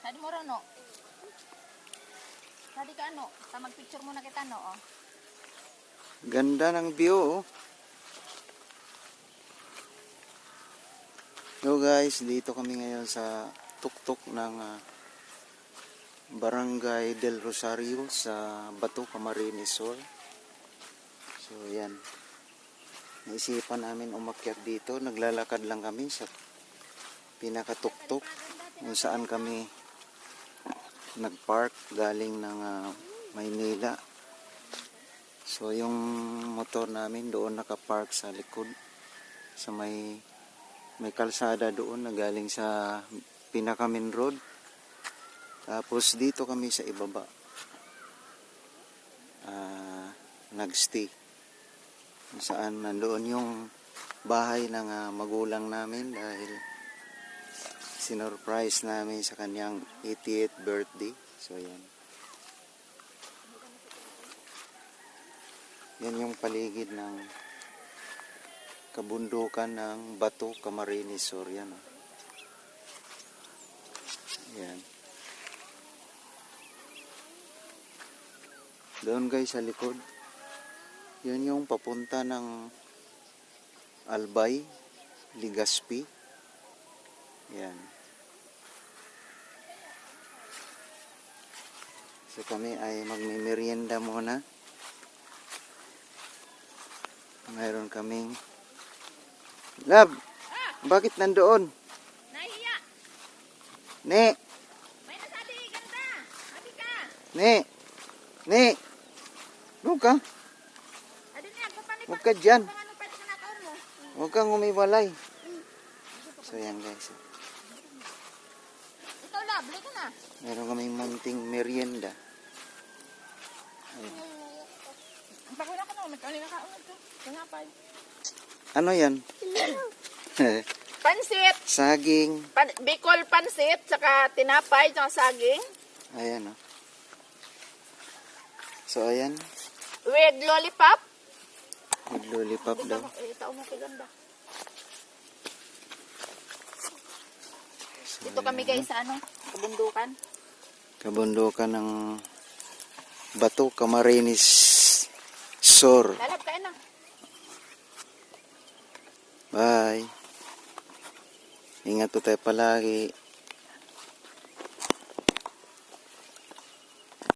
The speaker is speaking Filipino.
Sadi mo no. Sadi ka ano, ta mag-picture muna kita no, oh. Ganda ng view, oh. So guys, dito kami ngayon sa tuktok ng Barangay del Rosario sa Bato, Camarines Sur. So yan. Naisipan namin umakyat dito. Naglalakad lang kami sa pinakatuktok kung saan kami nagpark galing ng Maynila. So yung motor namin doon nakapark sa likod sa may kalsada doon na galing sa pinaka main road. Tapos dito kami sa ibaba nagstay kung saan nandoon yung bahay ng magulang namin dahil sinurprise namin sa kanyang 88th birthday. So yan. Yan yung paligid ng kabundukan ng Bato, Camarines Sur. Yan. Yan. Doon guys sa likod. Yan yung papunta ng Albay, Legazpi. Yan. So kami ay magmimerienda muna. Mayroon kaming Love, bakit nandoon? Nahiya. Ne. May nasali ganda. Abi ka. Ne. Doon ka. Adi niya papanipan. Huwag ka dyan. Ano pwede ka nakaon mo? Huwag kang umiwalay. So yan guys. Ikaw la, balik ka na. Meron kaming munting merienda. Pakuha ka na, magkali na kaon ito. Tangapay. Ano yan? Pansit. Saging. Bicol pansit, saka tinapay, saka saging. Ayan, oh. So ayan. With lollipop. With lollipop daw. Tao mo kay ganda. Dito kami guys sa ano, kabundukan. Kabundukan ng Bato, Camarines Sur. Lalab kayo na. Bye. Ingat po tayo palagi.